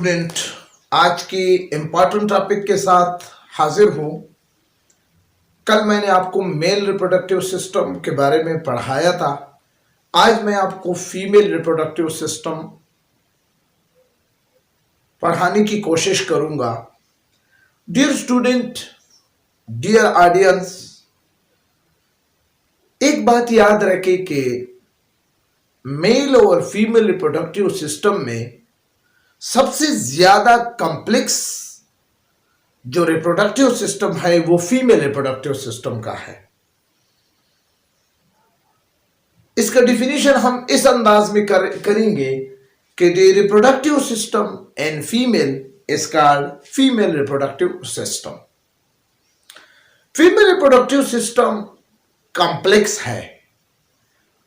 Student, आज की important topic के साथ हाजिर हूँ। कल मैंने आपको मेल रिप्रोडक्टिव सिस्टम के बारे में पढ़ाया था। आज मैं आपको फीमेल रिप्रोडक्टिव सिस्टम पढ़ाने की कोशिश करूँगा। डियर स्टूडेंट, डियर ऑडियंस, एक बात याद रखें कि मेल और फीमेल रिप्रोडक्टिव सिस्टम में सबसे ज्यादा कॉम्प्लेक्स जो रिप्रोडक्टिव सिस्टम है वो फीमेल रिप्रोडक्टिव सिस्टम का है। इसका डिफिनीशन हम इस अंदाज में करेंगे कि the reproductive system in female is called female reproductive system. Female reproductive system complex है,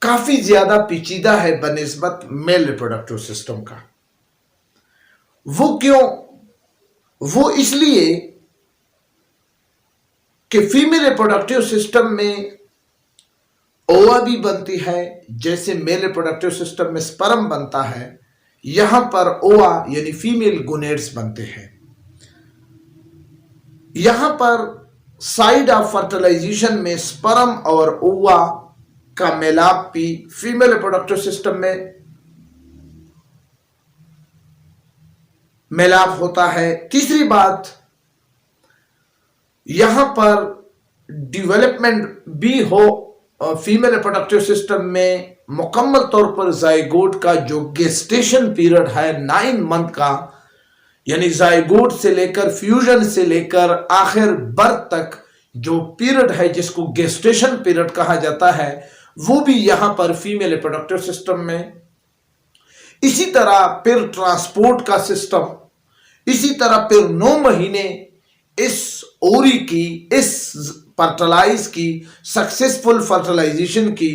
काफी ज्यादा पेचीदा है बनिस्बत मेल रिप्रोडक्टिव सिस्टम का। वो क्यों? वो इसलिए कि फीमेल रिप्रोडक्टिव सिस्टम में ओवा भी बनती है जैसे मेल रिप्रोडक्टिव सिस्टम में स्पर्म बनता है। यहां पर ओवा यानी फीमेल गोनेड्स बनते हैं। यहां पर साइड ऑफ फर्टिलाइजेशन में स्पर्म और ओवा का मेलाप भी फीमेल रिप्रोडक्टिव सिस्टम में मेलाप होता है। तीसरी बात, यहां पर डेवलपमेंट भी हो फीमेल रिप्रोडक्टिव सिस्टम में मुकम्मल तौर पर जाइगोट का जो गेस्टेशन पीरियड है 9 मंथ का, यानी जाइगोट से लेकर फ्यूजन से लेकर आखिर बर्थ तक जो पीरियड है जिसको गेस्टेशन पीरियड कहा जाता है, वो भी यहां पर फीमेल रिप्रोडक्टिव सिस्टम में। इसी तरह फिर ट्रांसपोर्ट का सिस्टम, इसी तरह फिर 9 महीने इस ओरी की, इस फर्टिलाइज की, सक्सेसफुल फर्टिलाइजेशन की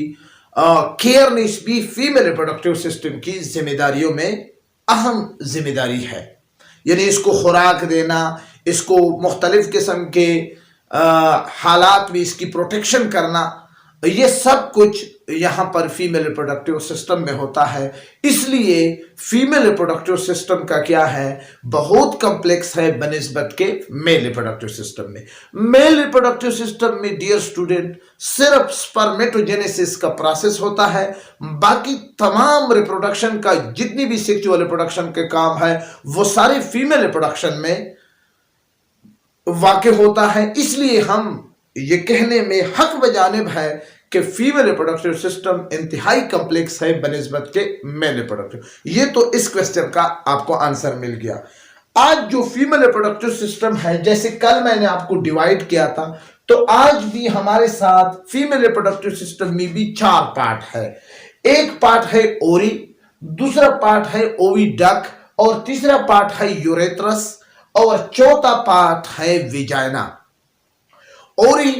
केयरनेस भी फीमेल रिप्रोडक्टिव सिस्टम की जिम्मेदारियों में अहम जिम्मेदारी है। यानी इसको खुराक देना, इसको मुख्तलिफ किस्म के हालात में इसकी प्रोटेक्शन करना, ये सब कुछ यहां पर फीमेल रिप्रोडक्टिव सिस्टम में होता है। इसलिए फीमेल रिप्रोडक्टिव सिस्टम का क्या है, बहुत कॉम्प्लेक्स है बनिस्बत के मेल रिप्रोडक्टिव सिस्टम में। मेल रिप्रोडक्टिव सिस्टम में डियर स्टूडेंट सिर्फ स्पर्मेटोजेनेसिस का प्रोसेस होता है, बाकी तमाम रिप्रोडक्शन का जितनी भी सेक्सुअल रिप्रोडक्शन के काम है वो सारे फीमेल रिप्रोडक्शन में वाक़ होता है। इसलिए हम ये कहने में हक बजानिब है कि फीमेल रिप्रोडक्टिव सिस्टम इंतहाई कॉम्प्लेक्स है बनिस्बत के मेल रिप्रोडक्टिव। ये तो इस क्वेश्चन का आपको आंसर मिल गया। आज जो फीमेल रिप्रोडक्टिव सिस्टम है, जैसे कल मैंने आपको डिवाइड किया था, तो आज भी हमारे साथ फीमेल रिप्रोडक्टिव सिस्टम में भी 4 पार्ट है। एक पार्ट है ओरी, दूसरा पार्ट है ओविडक्ट, और तीसरा पार्ट है यूरेथ्रस, और चौथा पार्ट है विजाइना। ओरी,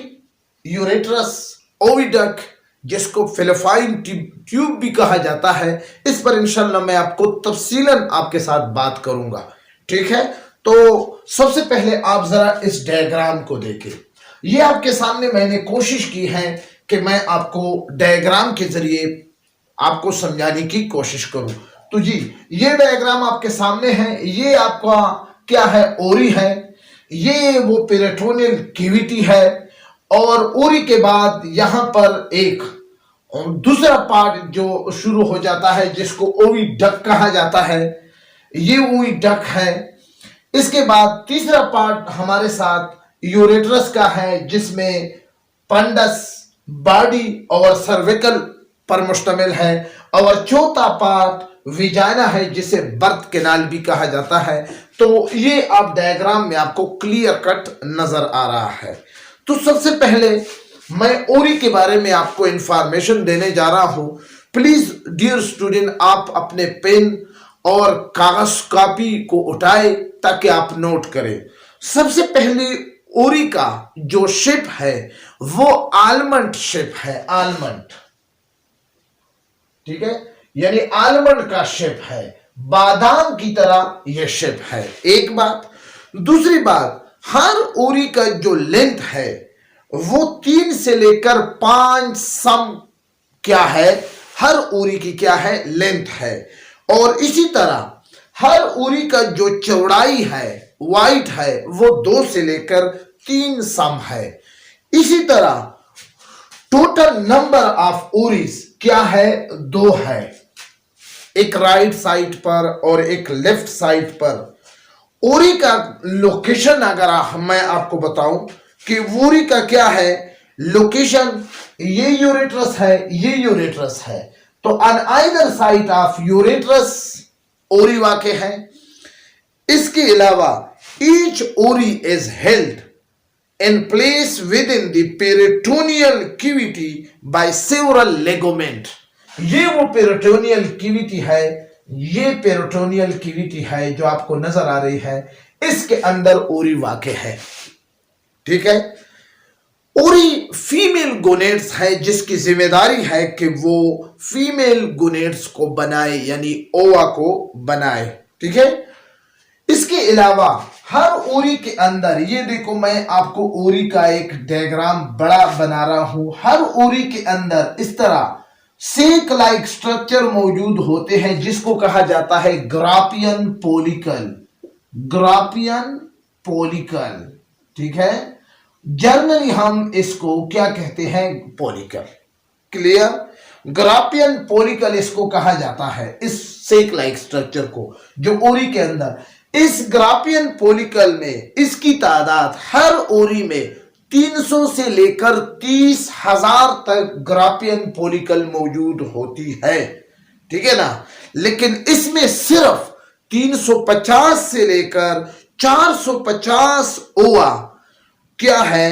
यूरेथ्रस, ओविडक्ट, जिसको फेलोपाइन ट्यूब भी कहा जाता है, इस पर इंशाल्लाह मैं आपको तफसीलन आपके साथ बात करूंगा। ठीक है, तो सबसे पहले आप जरा इस डायग्राम को देखें। ये आपके सामने मैंने कोशिश की है कि मैं आपको डायग्राम के जरिए आपको समझाने की कोशिश करूं। तो जी, ये डायग्राम आपके सामने है। ये आपका क्या है, ओरी है। ये वो पेरिटोनियल कैविटी है, और ओरी के बाद यहां पर एक दूसरा पार्ट जो शुरू हो जाता है जिसको ओविडक्ट कहा जाता है। ये ओविडक्ट है। इसके बाद तीसरा पार्ट हमारे साथ यूरेथ्रस का है, जिसमें पंडस, बॉडी और सर्विकल पर मुश्तमिल है, और चौथा पार्ट विजाइना है जिसे बर्थ कैनाल भी कहा जाता है। तो ये आप डायग्राम में आपको क्लियर कट नजर आ रहा है। तो सबसे पहले मैं ओरी के बारे में आपको इंफॉर्मेशन देने जा रहा हूं। प्लीज डियर स्टूडेंट, आप अपने पेन और कागज कॉपी को उठाए ताकि आप नोट करें। सबसे पहले ओरी का जो शेप है वो आलमंड शेप है, आलमंड। ठीक है, यानी आलमंड का शेप है, बादाम की तरह यह शेप है। एक बात। दूसरी बात, हर ओरी का जो लेंथ है वो 3 से लेकर 5 सम क्या है, हर ओरी की क्या है, लेंथ है। और इसी तरह हर उरी का जो चौड़ाई है, वाइड है, वो 2 से लेकर 3 सम है। इसी तरह टोटल नंबर ऑफ उरीज क्या है? 2 है, एक राइट साइड पर और एक लेफ्ट साइड पर। उरी का लोकेशन अगर मैं आपको बताऊं कि उरी का क्या है लोकेशन, ये यूरेट्रस है, ये यूरेट्रस है, तो ऑन आइदर साइड ऑफ यूरेट्रस ओरी वाक़ है। इसके अलावा ईच ओरी is held in place within the peritoneal cavity by several ligament। ये वो पेरिटोनियल कैविटी है, ये पेरिटोनियल कैविटी है जो आपको नजर आ रही है, इसके अंदर ओरी वाक़ है। ठीक है, ओरी फीमेल गोनेड्स है जिसकी जिम्मेदारी है कि वो फीमेल गोनेड्स को बनाए, यानी ओवा को बनाए। ठीक है, इसके अलावा हर ओरी के अंदर, ये देखो मैं आपको ओरी का एक डायग्राम बड़ा बना रहा हूं, हर ओरी के अंदर इस तरह सेक लाइक स्ट्रक्चर मौजूद होते हैं जिसको कहा जाता है ग्रापियन पोलिकल। ग्रापियन पोलिकल, ठीक है, जर्नली हम इसको क्या कहते हैं? पोलिकल। क्लियर? ग्रापियन पोलिकल इसको कहा जाता है, इस सेक लाइक स्ट्रक्चर को जो ओरी के अंदर। इस ग्रापियन पोलिकल में इसकी तादाद हर ओरी में 300 से लेकर 30,000 तक ग्रापियन पोलिकल मौजूद होती है। ठीक है ना, लेकिन इसमें सिर्फ 350 से लेकर 450 ओवा क्या है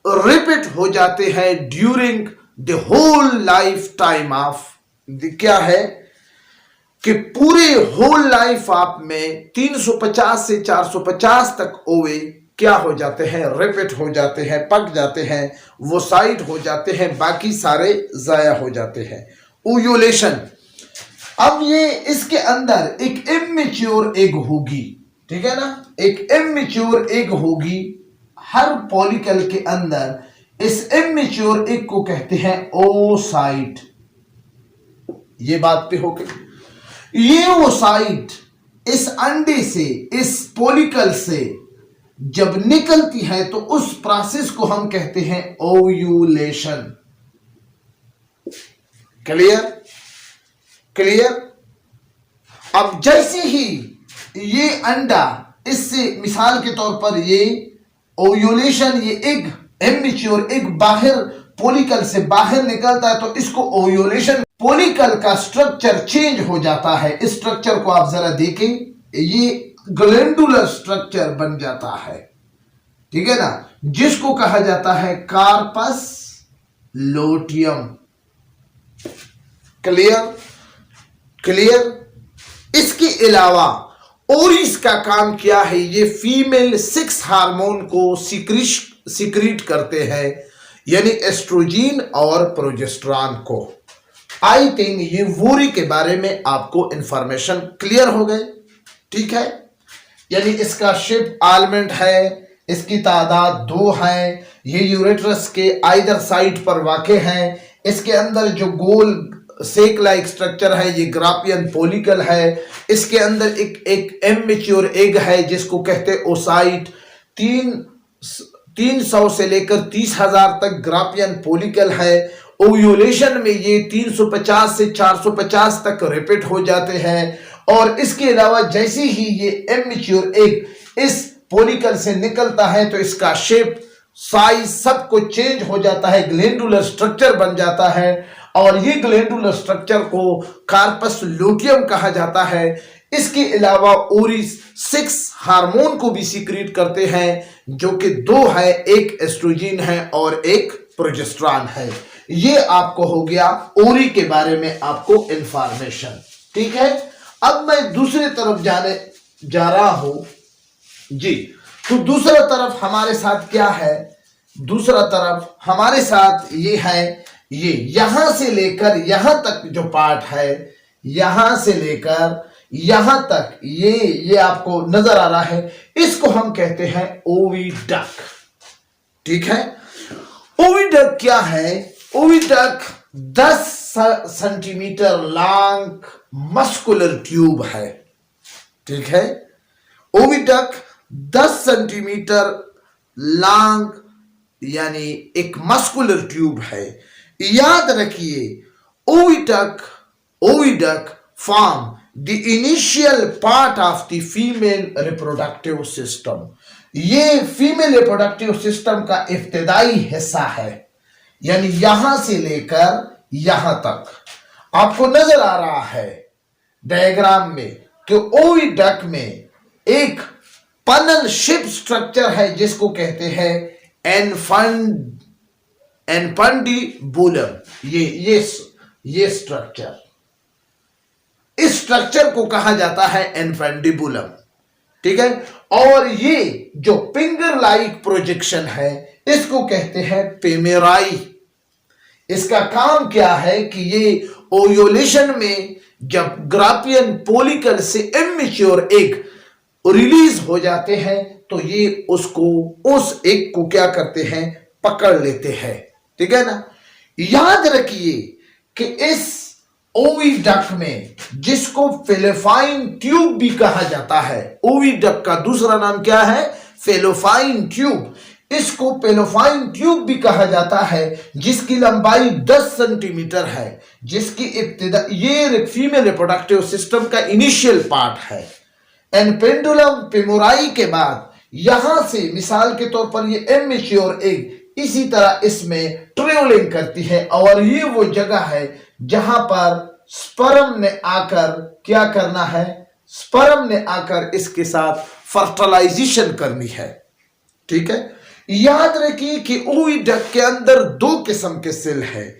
रिपीट हो जाते हैं during the whole life time of, क्या है कि पूरे होल लाइफ आप में 350 से 450 तक ओवे क्या हो जाते हैं? रिपीट हो जाते हैं, पक जाते हैं, वो साइड हो जाते हैं, बाकी सारे जाया हो जाते हैं। ओव्यूलेशन, अब ये इसके अंदर एक इमेच्योर एग होगी। ठीक है ना, एक इमेच्योर एग होगी हर पॉलिकल के अंदर। इस इमेच्योर एग को कहते हैं ओसाइट। ये बात पे हो गई। ये ओसाइट इस अंडे से, इस पॉलिकल से जब निकलती है तो उस प्रोसेस को हम कहते हैं ओव्यूलेशन। क्लियर? क्लियर? अब जैसे ही ये अंडा इससे, मिसाल के तौर पर ये ओव्यूलेशन, ये एग, इमेच्योर एग बाहर पॉलिकल से बाहर निकलता है तो इसको ओव्यूलेशन। पॉलिकल का स्ट्रक्चर चेंज हो जाता है। इस स्ट्रक्चर को आप जरा देखें, ये ग्लैंडुलर स्ट्रक्चर बन जाता है। ठीक है ना, जिसको कहा जाता है कार्पस लोटियम। क्लियर? क्लियर? इसके अलावा ओरिस का काम क्या है? ये फीमेल 6 हार्मोन को सिक्रीट करते हैं, यानी एस्ट्रोजन और प्रोजेस्टेरॉन को। आई थिंक ये वोरी के बारे में आपको इंफॉर्मेशन क्लियर हो गए। ठीक है, यानी इसका शेप आलमंड है, इसकी तादाद 2 है, ये यूरेट्रस के आइदर साइड पर वाक़े हैं। इसके अंदर जो गोल सेक लाइक स्ट्रक्चर है ये ग्रापियन पोलिकल है। इसके अंदर एक इमेच्योर एग है जिसको कहते हैं ओसाइट। 300 से लेकर 30,000 तक ग्रापियन पोलिकल है। ओव्यूलेशन में ये 350 से 450 तक रिपीट हो जाते हैं। और इसके अलावा जैसे ही ये इमेच्योर एग इस पोलिकल से निकलता है तो इसका शेप, साइज सब कुछ चेंज हो जाता है, ग्लैंडुलर स्ट्रक्चर बन जाता है। और ये ग्लैंडुलर स्ट्रक्चर को कार्पस लूटियम कहा जाता है। इसके अलावा ओरिस 6 हार्मोन को भी सीक्रेट करते हैं जो कि 2 है, एक एस्ट्रोजन है और एक प्रोजेस्टेरॉन है। ये आपको हो गया ओरी के बारे में आपको इंफॉर्मेशन। ठीक है, अब मैं दूसरी तरफ जाने जा रहा हूं जी। तो दूसरा तरफ हमारे साथ क्या है? दूसरा तरफ हमारे साथ ये है, ये यहां से लेकर यहां तक जो पार्ट है, यहां से लेकर यहां तक ये आपको नजर आ रहा है, इसको हम कहते हैं ओविडक्ट। ठीक है, ओविडक्ट क्या है? Oviduct 10 centimetre long muscular tube है, ठीक है। ओविडक्ट 10 सेंटीमीटर लॉन्ग यानी एक मस्कुलर ट्यूब है। याद रखिए, oviduct form the initial part of the female reproductive system. ये फीमेल रिप्रोडक्टिव सिस्टम का इब्तिदाई हिस्सा है, यानी यहां से लेकर यहां तक। आपको नजर आ रहा है डायग्राम में कि ओविडक्ट में एक पनल शिप स्ट्रक्चर है जिसको कहते हैं एनफंडिबुलम। ये स्ट्रक्चर, इस स्ट्रक्चर को कहा जाता है एनफंडिबुलम, ठीक है। और ये जो फिंगर लाइक प्रोजेक्शन है इसको कहते हैं पेमेराई। इसका काम क्या है कि ये ओव्यूलेशन में जब ग्राफियन पोलिकल से इमेच्योर एग रिलीज हो जाते हैं तो ये उस एग को क्या करते हैं, पकड़ लेते हैं, ठीक है ना। याद रखिए कि इस ओविडक्ट में, जिसको फेलोफाइन ट्यूब भी कहा जाता है, ओविडक्ट का दूसरा नाम क्या है, फेलोफाइन ट्यूब। इसको पेलोफाइन ट्यूब भी कहा जाता है, जिसकी लंबाई 10 सेंटीमीटर है, जिसकी इब्तिदा, ये फीमेल रिप्रोडक्टिव सिस्टम का इनिशियल पार्ट है। एनपेंडुलम पेमोराई के बाद यहां से मिसाल के तौर पर ये इमेच्योर एग इसी तरह इसमें ट्रेवलिंग करती है, और ये वो जगह है जहां पर स्पर्म ने आकर क्या करना है, स्पर्म ने आकर इसके साथ फर्टिलाइजेशन करनी है, ठीक है। याद रखिए कि ओविडक्ट के अंदर 2 किस्म के सेल है।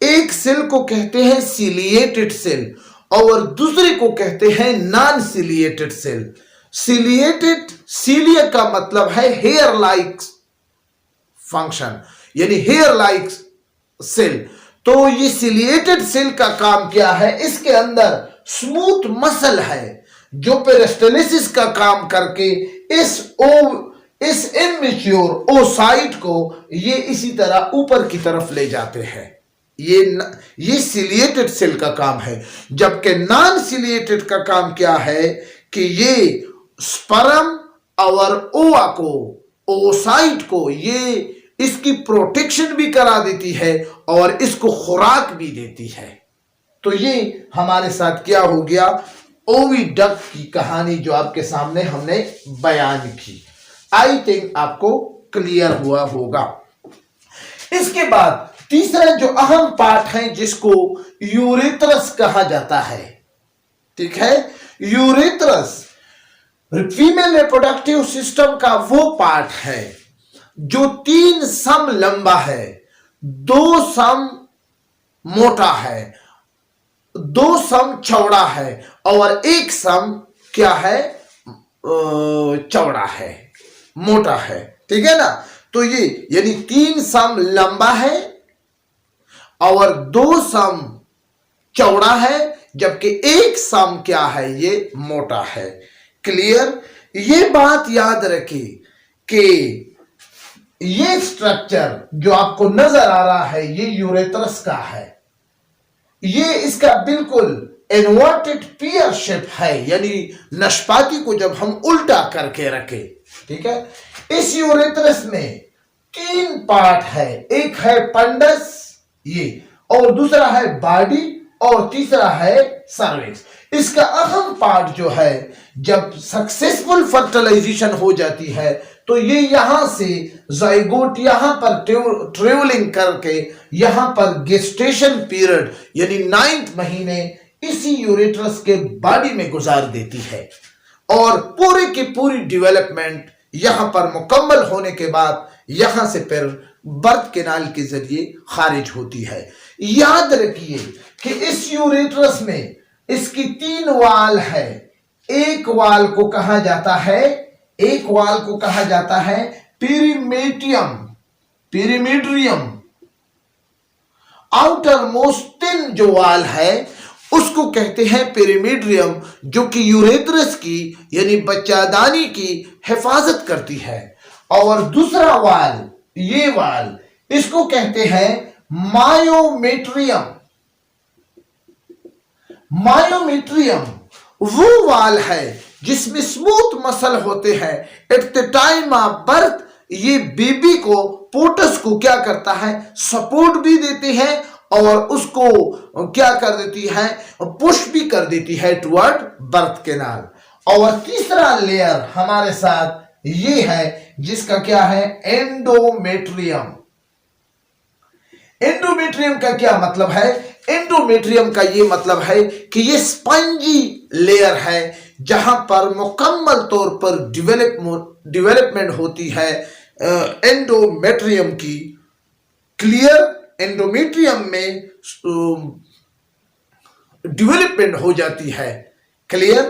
एक सेल को कहते हैं सिलिएटेड सेल और दूसरे को कहते हैं non ciliated cell. Ciliated, cilia का मतलब है हेयर लाइक फंक्शन, यानी हेयर लाइक सेल। तो ये सिलिएटेड सेल का काम क्या है, इसके अंदर स्मूथ मसल है जो पेरिस्टालिसिस का काम करके इस इमेच्योर ओसाइट को ये इसी तरह ऊपर की तरफ ले जाते हैं। ये सिलिएटेड सेल का काम है। जबकि नॉन सिलिएटेड का काम क्या है कि ये स्पर्म और ओवा को, ओसाइट को, ये इसकी प्रोटेक्शन भी करा देती है और इसको खुराक भी देती है। तो ये हमारे साथ क्या हो गया, ओविडक्ट की कहानी जो आपके सामने हमने बयान की। आई थिंक आपको क्लियर हुआ होगा। इसके बाद तीसरा जो अहम पार्ट है जिसको यूरेथ्रस कहा जाता है, ठीक है। यूरेथ्रस फीमेल रिप्रोडक्टिव सिस्टम का वो पार्ट है जो 3 सम लंबा है, 2 सम मोटा है, 2 सम चौड़ा है और 1 सम क्या है, चौड़ा है, मोटा है, ठीक है ना। तो ये यानी 3 सम लंबा है और 2 सम चौड़ा है, जबकि 1 सम क्या है, ये मोटा है। क्लियर। ये बात याद रखिए कि ये स्ट्रक्चर जो आपको नजर आ रहा है ये यूरेथ्रस का है। ये इसका बिल्कुल इन्वर्टेड पियर शेप है, यानी नाशपाती को जब हम उल्टा करके रखें, ठीक है। इस यूरेथ्रस में 3 पार्ट है, एक है पंडस ये, और दूसरा है बॉडी, और तीसरा है सर्विक्स। इसका अहम पार्ट जो है, जब सक्सेसफुल फर्टिलाइजेशन हो जाती है तो ये यहां से जाइगोट यहां पर ट्रेवलिंग करके यहां पर गेस्टेशन पीरियड यानी 9th महीने इसी यूरेथ्रस के बॉडी में गुजार देती है, और पूरी की पूरी डेवलपमेंट यहां पर मुकम्मल होने के बाद यहां से फिर बर्थ कैनाल के जरिए खारिज होती है। याद रखिए कि इस यूरेथ्रस में इसकी 3 वाल है। एक वाल को कहा जाता है पेरीमीडियम। आउटर मोस्ट 3 जो वाल है उसको कहते हैं पेरीमीडियम, जो कि यूरेथ्रस की यानी बच्चादानी की हिफाजत करती है। और दूसरा वाल, ये वाल, इसको कहते हैं मायोमेट्रियम। मायोमीट्रियम वो वाल है जिसमें स्मूथ मसल होते हैं। At the time of birth ये बेबी को, पोटस को क्या करता है, सपोर्ट भी देती है और उसको क्या कर देती है, पुश भी कर देती है टुवर्ड बर्थ कैनाल। और तीसरा लेयर हमारे साथ ये है जिसका क्या है, एंडोमेट्रियम। एंडोमेट्रियम का क्या मतलब है, एंडोमेट्रियम का ये मतलब है कि ये स्पंजी लेयर है जहां पर मुकम्मल तौर पर डेवलपमेंट होती है एंडोमेट्रियम की। क्लियर, एंडोमेट्रियम में डेवलपमेंट हो जाती है। क्लियर,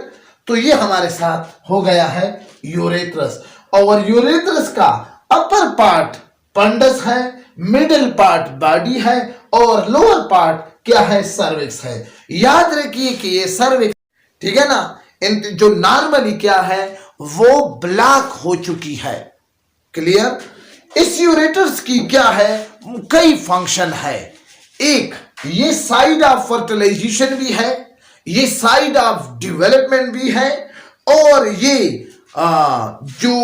तो ये हमारे साथ हो गया है यूरेथ्रस। और यूरेथ्रस का अपर पार्ट पंडस है, मिडिल पार्ट बॉडी है और लोअर पार्ट क्या है, सर्विक्स है। याद रखिए कि ये सर्विक्स, ठीक है ना, जो नॉर्मली क्या है वो ब्लैक हो चुकी है। क्लियर, इस यूरेटर्स की क्या है, कई फंक्शन है। एक, ये साइड ऑफ फर्टिलाइजेशन भी है, ये साइड ऑफ डेवलपमेंट भी है, और ये जो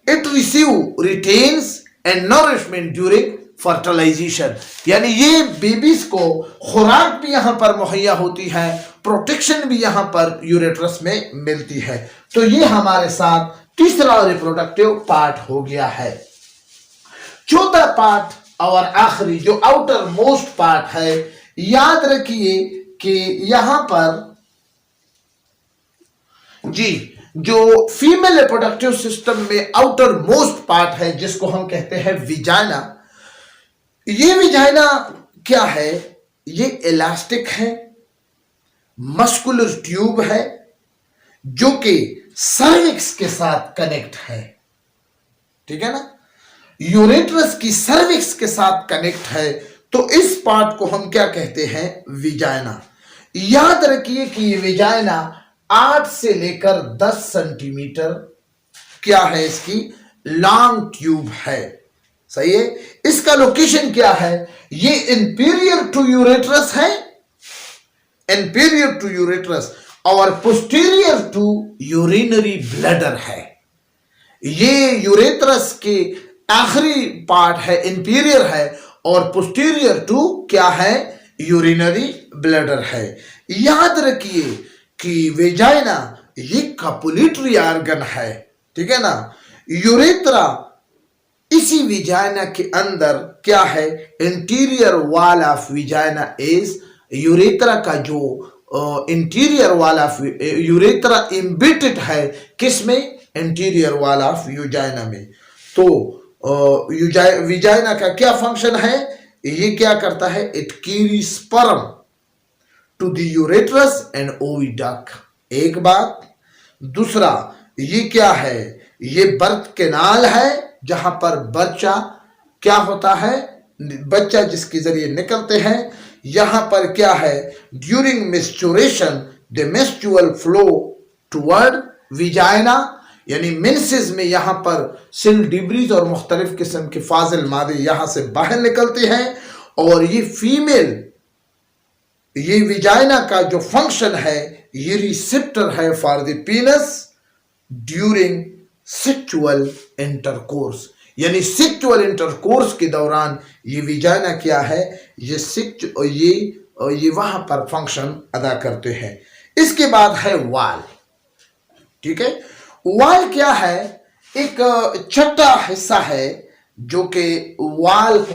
it receive retains and nourishment during fertilisation, यानी ये बेबीज को खुराक भी यहां पर मुहैया होती है, प्रोटेक्शन भी यहां पर यूरेट्रस में मिलती है। तो ये हमारे साथ तीसरा रिप्रोडक्टिव पार्ट हो गया है। चौथा पार्ट और आखिरी जो आउटर मोस्ट पार्ट है, याद रखिए कि यहां पर जी जो फीमेल रिप्रोडक्टिव सिस्टम में आउटर मोस्ट पार्ट है जिसको हम कहते हैं विजाइना। ये विजाइना क्या है, ये इलास्टिक है, मस्कुलर ट्यूब है जो कि सर्विक्स के साथ कनेक्ट है। ठीक है ना, यूरेट्रस की सर्विक्स के साथ कनेक्ट है, तो इस पार्ट को हम क्या कहते हैं, विजाइना। याद रखिए कि ये विजाइना 8 से लेकर 10 सेंटीमीटर क्या है, इसकी लॉन्ग ट्यूब है। सही है। इसका लोकेशन क्या है, ये इंटीरियर टू यूरेट्रस है, इंटीरियर टू यूरेट्रस, और पोस्टीरियर टू यूरिनरी ब्लैडर है। ये यूरेट्रस के आखिरी पार्ट है, इंटीरियर है, और पोस्टीरियर टू क्या है, यूरिनरी ब्लैडर है। याद रखिए कि वेजाइना ये कपुलेटरी ऑर्गन है। ठीक है ना, यूरेथ्रा इसी विजाइना के अंदर क्या है, interior wall of vagina is, urethra का जो interior wall of urethra embedded है किसमें, इंटीरियर वॉल ऑफ विजाइना में। तो विजाइना का क्या फंक्शन है, ये क्या करता है, it carry sperm to the uterus and oviduct. एक बात। दूसरा, ये क्या है, ये बर्थ कैनाल है जहां पर बच्चा क्या होता है, बच्चा जिसके जरिए निकलते हैं। यहां पर क्या है, during menstruation the menstrual flow toward vagina, यानी मेंसेस में यहां पर सेल डिब्रीज और मुख्तलिफ किस्म के फाजिल मादे यहां से बाहर निकलते हैं। और ये फीमेल, ये विजाइना का जो फंक्शन है, ये रिसेप्टर है for the पीनस during sexual intercourse, यानी सेक्सुअल इंटरकोर्स के दौरान ये विजाइना क्या है, ये वहां पर फंक्शन अदा करते हैं। इसके बाद है वाल। ठीक है, वाल क्या है, एक छठा हिस्सा है जो कि वाल